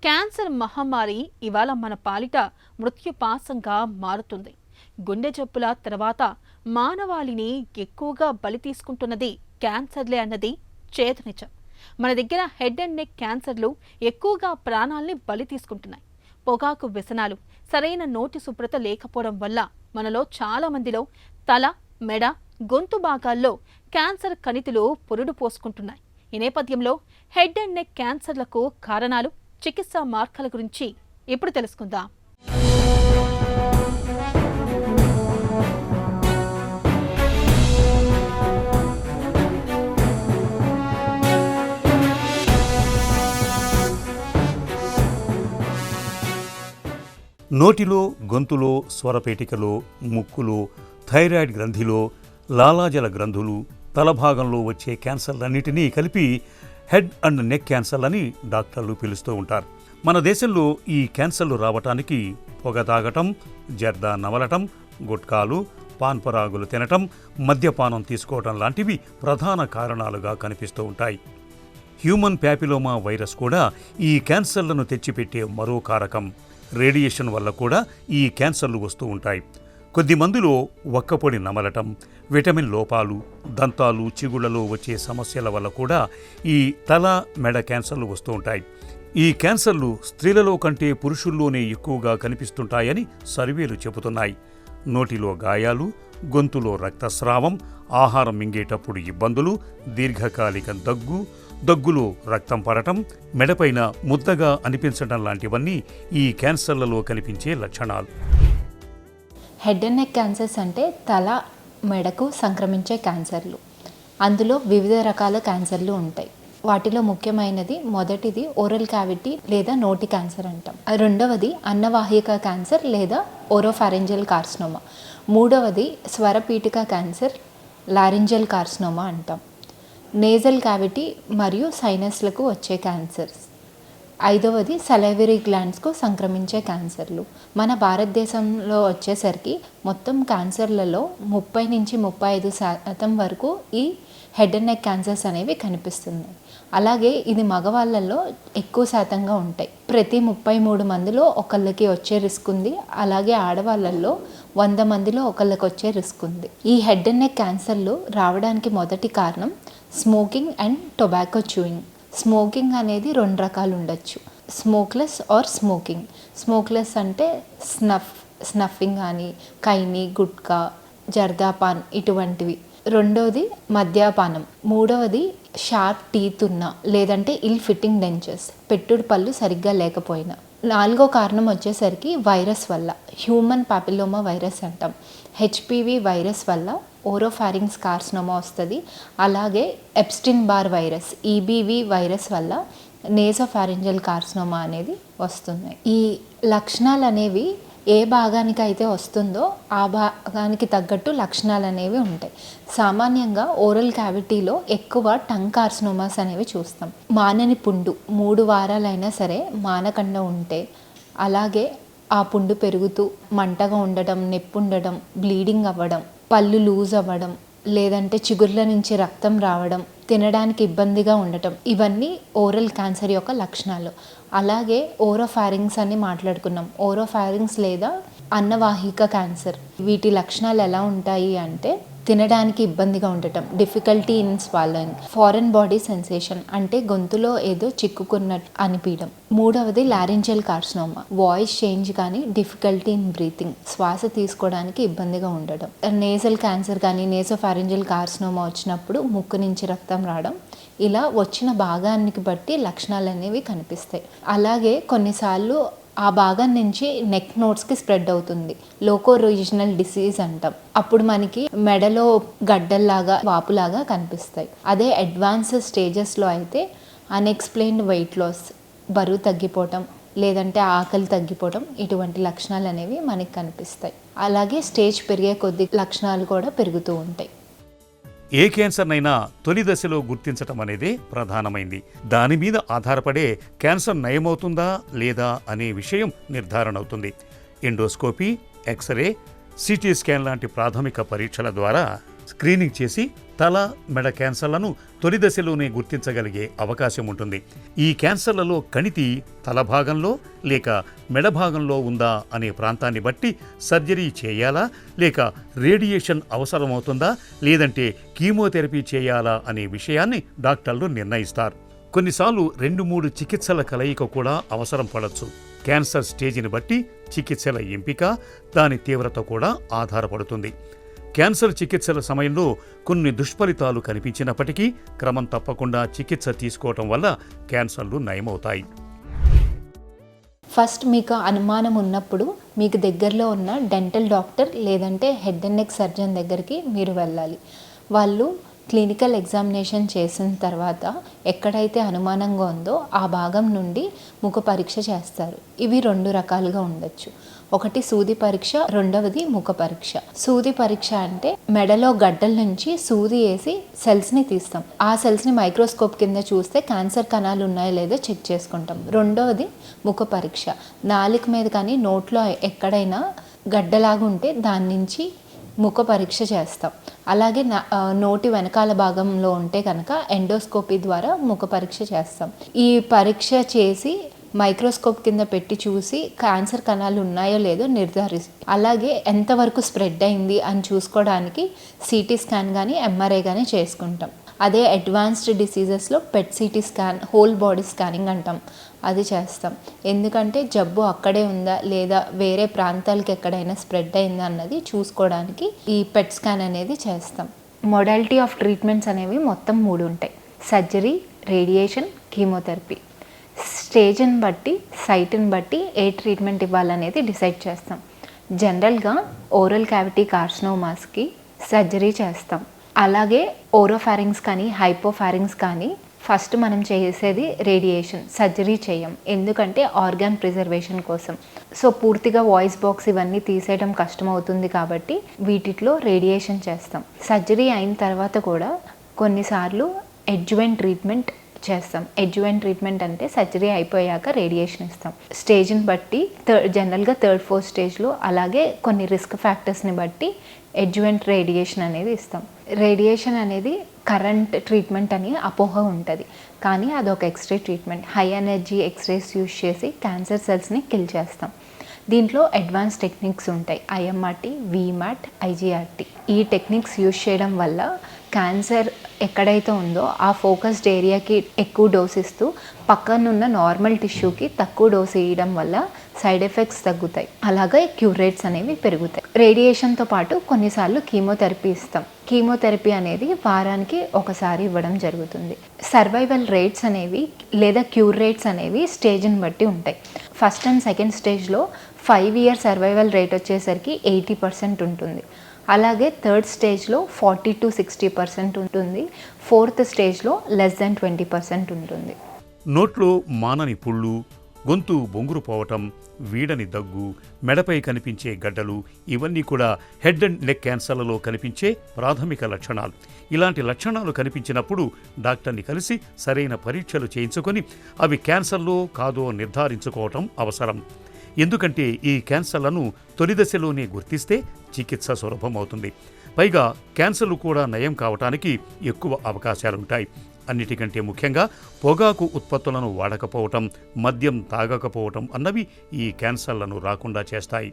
Cancer మహమ్మారి ఇవాళ మన పాలిట మృత్యుపాశంగా మారుతుంది. గుండె జబ్బుల తర్వాత మానవాళిని ఎక్కువగా బలి తీసుకుంటున్నది క్యాన్సర్లే అన్నది చేదు. మన దగ్గర హెడ్ అండ్ నెక్ క్యాన్సర్లు ఎక్కువగా ప్రాణాల్ని బలి తీసుకుంటున్నాయి. పొగాకు వ్యసనాలు, సరైన నోటి శుభ్రత లేకపోవడం వల్ల మనలో చాలా మందిలో తల, మెడ, గొంతు భాగాల్లో క్యాన్సర్ కణితులు పురుడు పోసుకుంటున్నాయి. ఈ నేపథ్యంలో హెడ్ అండ్ నెక్ క్యాన్సర్లకు కారణాలు, చికిత్సా మార్గాల గురించి ఇప్పుడు తెలుసుకుందాం. నోటిలో, గొంతులో, స్వరపేటికలో, ముక్కులో, థైరాయిడ్ గ్రంథిలో, లాలాజల గ్రంథులు, తలభాగంలో వచ్చే క్యాన్సర్లన్నిటినీ కలిపి హెడ్ అండ్ నెక్ క్యాన్సర్లని డాక్టర్లు పిలుస్తూ ఉంటారు. మన దేశంలో ఈ క్యాన్సర్లు రావటానికి పొగ తాగటం, జర్దా నమలటం, గుట్కాలు, పాన్పరాగులు తినటం, మద్యపానం తీసుకోవటం లాంటివి ప్రధాన కారణాలుగా కనిపిస్తూ ఉంటాయి. హ్యూమన్ ప్యాపిలోమా వైరస్ కూడా ఈ క్యాన్సర్లను తెచ్చిపెట్టే మరో కారకం. రేడియేషన్ వల్ల కూడా ఈ క్యాన్సర్లు వస్తూ ఉంటాయి. కొద్ది మందిలో వక్కపొడి నమలటం, విటమిన్ లోపాలు, దంతాలు, చిగుళ్లలో వచ్చే సమస్యల వల్ల కూడా ఈ తల, మెడ క్యాన్సర్లు వస్తూ ఉంటాయి. ఈ క్యాన్సర్లు స్త్రీలలో కంటే పురుషుల్లోనే ఎక్కువగా కనిపిస్తుంటాయని సర్వేలు చెబుతున్నాయి. నోటిలో గాయాలు, గొంతులో రక్తస్రావం, ఆహారం మింగేటప్పుడు ఇబ్బందులు, దీర్ఘకాలిక దగ్గులో రక్తం పడటం, మెడపైన ముద్దగా అనిపించడం లాంటివన్నీ ఈ క్యాన్సర్లలో కనిపించే లక్షణాలు. హెడ్ అండ్ నెక్ క్యాన్సర్స్ అంటే తల, మెడకు సంక్రమించే క్యాన్సర్లు. అందులో వివిధ రకాల క్యాన్సర్లు ఉంటాయి. వాటిలో ముఖ్యమైనది మొదటిది ఓరల్ క్యావిటీ లేదా నోటి క్యాన్సర్ అంటాం. రెండవది అన్నవాహిక క్యాన్సర్ లేదా ఓరోఫారింజియల్ కార్సినోమా. మూడవది స్వరపీఠిక క్యాన్సర్, లారింజియల్ కార్సినోమా అంటాం. నేజల్ క్యావిటీ మరియు సైనస్లకు వచ్చే క్యాన్సర్స్. ఐదవది సలైవరీ గ్లాండ్స్కు సంక్రమించే క్యాన్సర్లు. మన భారతదేశంలో వచ్చేసరికి మొత్తం క్యాన్సర్లలో 30-35% వరకు ఈ హెడ్ అండ్ నెక్ క్యాన్సర్స్ అనేవి కనిపిస్తున్నాయి. అలాగే ఇది మగవాళ్ళల్లో ఎక్కువ శాతంగా ఉంటాయి. ప్రతి 33 మందిలో ఒకళ్ళకి వచ్చే రిస్క్ ఉంది. అలాగే ఆడవాళ్ళల్లో 100 మందిలో ఒకళ్ళకి వచ్చే రిస్క్ ఉంది. ఈ హెడ్ అండ్ నెక్ క్యాన్సర్లు రావడానికి మొదటి కారణం smoking and tobacco chewing. Smoking అనేది 2 రకాలు ఉండొచ్చు. Smokeless are smoking. స్మోక్లెస్ అంటే స్నఫింగ్ కానీ, కైని, గుట్కా, జర్దాపాన్ ఇటువంటివి. రెండవది మద్యపానం. మూడవది షార్ప్ టీత్ ఉన్న లేదంటే ఇల్ ఫిట్టింగ్ డెంచర్స్, పెట్టుడు పళ్ళు సరిగ్గా లేకపోయినా. నాలుగో కారణం వచ్చేసరికి వైరస్ వల్ల, హ్యూమన్ పాపిలోమా వైరస్ అంటాం. హెచ్పివి వైరస్ వల్ల ఓరోఫారింగ్స్ కార్సినోమా వస్తుంది. అలాగే Epstein bar virus, EBV virus వల్ల నేసోఫారింజియల్ కార్సినోమా అనేది వస్తున్నాయి. ఈ లక్షణాలు అనేవి ఏ భాగానికి అయితే వస్తుందో ఆ భాగానికి తగ్గట్టు లక్షణాలు అనేవి ఉంటాయి. సామాన్యంగా ఓరల్ క్యావిటీలో ఎక్కువ టంగ్ కార్సినోమాస్ అనేవి చూస్తాం. మానని పుండు 3 వారాలైనా సరే మానకుండా ఉంటే, అలాగే ఆ పుండు పెరుగుతూ మంటగా ఉండడం, నొప్పి ఉండడం, బ్లీడింగ్ అవ్వడం, పళ్ళు లూజ్ అవ్వడం, లేదంటే చిగుర్ల నుంచి రక్తం రావడం, తినడానికి ఇబ్బందిగా ఉండటం, ఇవన్నీ ఓరల్ క్యాన్సర్ యొక్క లక్షణాలు. అలాగే ఓరోఫారింగ్స్ అని మాట్లాడుకున్నాం. ఓరోఫారింగ్స్ లేదా అన్నవాహిక క్యాన్సర్, వీటి లక్షణాలు ఎలా ఉంటాయి అంటే తినడానికి ఇబ్బందిగా ఉండటం, difficulty in swallowing, foreign body sensation అంటే గొంతులో ఏదో చిక్కుకున్నట్టు అనిపించడం. మూడవది లారింజియల్ కార్సినోమా, వాయిస్ చేంజ్ కానీ, డిఫికల్టీ ఇన్ బ్రీతింగ్, శ్వాస తీసుకోవడానికి ఇబ్బందిగా ఉండడం. నేజల్ క్యాన్సర్ కానీ, నేసోఫారింజియల్ కార్సినోమా వచ్చినప్పుడు ముక్కు నుంచి రక్తం రావడం. ఇలా వచ్చిన భాగానికి బట్టి లక్షణాలు అనేవి కనిపిస్తాయి. అలాగే కొన్నిసార్లు ఆ భాగం నుంచి నెక్ నోట్స్కి స్ప్రెడ్ అవుతుంది. లోకో రీజనల్ డిసీజ్ అంటాం. అప్పుడు మనకి మెడలో గడ్డల్లాగా, వాపులాగా కనిపిస్తాయి. అదే అడ్వాన్స్ స్టేజెస్లో అయితే అన్ఎక్స్ప్లెయిన్డ్ వెయిట్ లాస్, బరువు తగ్గిపోవటం, లేదంటే ఆకలి తగ్గిపోవటం, ఇటువంటి లక్షణాలు అనేవి మనకి కనిపిస్తాయి. అలాగే స్టేజ్ పెరిగే కొద్ది లక్షణాలు కూడా పెరుగుతూ ఉంటాయి. ఏ క్యాన్సర్నైనా తొలి దశలో గుర్తించటం అనేదే ప్రధానమైంది. దాని మీద ఆధారపడే క్యాన్సర్ నయమవుతుందా లేదా అనే విషయం నిర్ధారణ అవుతుంది. ఎండోస్కోపీ, ఎక్స్రే, సిటీ స్కాన్ లాంటి ప్రాథమిక పరీక్షల ద్వారా స్క్రీనింగ్ చేసి తల మెడ క్యాన్సర్లను తొలి దశలోనే గుర్తించగలిగే అవకాశం ఉంటుంది. ఈ క్యాన్సర్లలో కణితి తల భాగంలో లేక మెడ భాగంలో ఉందా అనే ప్రాంతాన్ని బట్టి సర్జరీ చేయాలా లేక రేడియేషన్ అవసరమవుతుందా లేదంటే కీమోథెరపీ చేయాలా అనే విషయాన్ని డాక్టర్లు నిర్ణయిస్తారు. కొన్నిసార్లు 2-3 చికిత్సల కలయిక కూడా అవసరం పడవచ్చు. క్యాన్సర్ స్టేజిని బట్టి చికిత్సల ఎంపిక, దాని తీవ్రత కూడా ఆధారపడుతుంది. క్యాన్సర్ చికిత్సల సమయంలో కొన్ని దుష్ఫలితాలు కనిపించినప్పటికీ క్రమం తప్పకుండా చికిత్స తీసుకోవటం వల్ల క్యాన్సర్లు నయమవుతాయి. ఫస్ట్ మీకు అనుమానం ఉన్నప్పుడు మీకు దగ్గరలో ఉన్న డెంటల్ డాక్టర్ లేదంటే హెడ్ అండ్ నెక్ సర్జన్ దగ్గరికి మీరు వెళ్ళాలి. వాళ్ళు క్లినికల్ ఎగ్జామినేషన్ చేసిన తర్వాత ఎక్కడైతే అనుమానంగా ఉందో ఆ భాగం నుండి ముఖ పరీక్ష చేస్తారు. ఇవి 2 రకాలుగా ఉండొచ్చు. ఒకటి సూది పరీక్ష, రెండవది ముఖ పరీక్ష. సూది పరీక్ష అంటే మెడలో గడ్డల నుంచి సూది వేసి సెల్స్ని తీస్తాం. ఆ సెల్స్ని మైక్రోస్కోప్ కింద చూస్తే క్యాన్సర్ కణాలు ఉన్నాయో లేదో చెక్ చేసుకుంటాం. రెండవది ముఖ పరీక్ష. నాలుక మీద కానీ నోట్లో ఎక్కడైనా గడ్డలాగా ఉంటే దాని నుంచి ముఖ పరీక్ష చేస్తాం. అలాగే నోటి వెనకాల భాగంలో ఉంటే కనుక ఎండోస్కోపీ ద్వారా ముఖ పరీక్ష చేస్తాం. ఈ పరీక్ష చేసి మైక్రోస్కోప్ కింద పెట్టి చూసి క్యాన్సర్ కణాలు ఉన్నాయో లేదో నిర్ధారిస్తాం. అలాగే ఎంతవరకు స్ప్రెడ్ అయింది అని చూసుకోవడానికి సిటీ స్కాన్ కానీ ఎంఆర్ఐ కానీ చేసుకుంటాం. అదే అడ్వాన్స్డ్ డిసీజెస్లో PET CT scan, whole body scanning అంటాం, అది చేస్తాం. ఎందుకంటే జబ్బు అక్కడే ఉందా లేదా వేరే ప్రాంతాలకు ఎక్కడైనా స్ప్రెడ్ అయిందా అన్నది చూసుకోవడానికి ఈ పెట్ స్కాన్ అనేది చేస్తాం. మోడాలిటీ ఆఫ్ ట్రీట్మెంట్స్ అనేవి మొత్తం 3 ఉంటాయి: సర్జరీ, రేడియేషన్, కీమోథెరపీ. స్టేజ్ని బట్టి, సైట్ని బట్టి ఏ ట్రీట్మెంట్ ఇవ్వాలనేది డిసైడ్ చేస్తాం. జనరల్గా ఓరల్ క్యావిటీ కార్సినోమాస్కి సర్జరీ చేస్తాం. అలాగే ఓరోఫారింగ్స్ కానీ హైపోఫారింగ్స్ కానీ ఫస్ట్ మనం చేసేది రేడియేషన్, సర్జరీ చేయం. ఎందుకంటే ఆర్గాన్ ప్రిజర్వేషన్ కోసం. సో పూర్తిగా వాయిస్ బాక్స్ ఇవన్నీ తీసేయడం కష్టమవుతుంది కాబట్టి వీటిలో రేడియేషన్ చేస్తాం. సర్జరీ అయిన తర్వాత కూడా కొన్నిసార్లు ఎడ్జువెంట్ ట్రీట్మెంట్ చేస్తాం. ఎడ్జువెంట్ ట్రీట్మెంట్ అంటే సర్జరీ అయిపోయాక రేడియేషన్ ఇస్తాం. స్టేజ్ని బట్టి జనరల్గా 3rd, 4th స్టేజ్లో, అలాగే కొన్ని రిస్క్ ఫ్యాక్టర్స్ని బట్టి ఎడ్జువెంట్ రేడియేషన్ అనేది ఇస్తాం. రేడియేషన్ అనేది కరెంట్ ట్రీట్మెంట్ అని అపోహ ఉంటుంది, కానీ అదొక x-ray treatment. High energy x-rays use చేసి క్యాన్సర్ సెల్స్ని కిల్ చేస్తాం. దీంట్లో అడ్వాన్స్ టెక్నిక్స్ ఉంటాయి: ఐఎంఆర్టీ, వీమాట్, ఐజీఆర్టీ. ఈ టెక్నిక్స్ యూజ్ చేయడం వల్ల క్యాన్సర్ ఎక్కడైతే ఉందో ఆ ఫోకస్డ్ ఏరియాకి ఎక్కువ డోస్ ఇస్తూ పక్కనున్న నార్మల్ టిష్యూకి తక్కువ డోస్ ఇవ్వడం వల్ల సైడ్ ఎఫెక్ట్స్ తగ్గుతాయి. అలాగే క్యూర్ రేట్స్ అనేవి పెరుగుతాయి. రేడియేషన్తో పాటు కొన్నిసార్లు కీమోథెరపీ ఇస్తాం. కీమోథెరపీ అనేది వారానికి ఒకసారి ఇవ్వడం జరుగుతుంది. సర్వైవల్ రేట్స్ అనేవి లేదా క్యూర్ రేట్స్ అనేవి స్టేజ్ని బట్టి ఉంటాయి. ఫస్ట్ అండ్ సెకండ్ స్టేజ్లో 5 year సర్వైవల్ రేట్ వచ్చేసరికి 80% ఉంటుంది. అలాగే 3rd స్టేజ్లో 40 to 60% ఉంటుంది. 4th స్టేజ్లో less than 20% ఉంటుంది. నోట్లో మానని పుళ్ళు, గొంతు బొంగురు పోవటం, వీడని దగ్గు, మెడపై కనిపించే గడ్డలు, ఇవన్నీ కూడా హెడ్ అండ్ నెక్ క్యాన్సర్లలో కనిపించే ప్రాథమిక లక్షణాలు. ఇలాంటి లక్షణాలు కనిపించినప్పుడు డాక్టర్ని కలిసి సరైన పరీక్షలు చేయించుకొని అవి క్యాన్సర్లో కాదో నిర్ధారించుకోవటం అవసరం. ఎందుకంటే ఈ క్యాన్సర్లను తొలి దశలోనే గుర్తిస్తే చికిత్స సులభమవుతుంది. పైగా క్యాన్సర్లు కూడా నయం కావటానికి ఎక్కువ అవకాశాలుంటాయి. అన్నిటికంటే ముఖ్యంగా పొగాకు ఉత్పత్తులను వాడకపోవటం, మద్యం తాగకపోవటం అన్నవి ఈ క్యాన్సర్లను రాకుండా చేస్తాయి.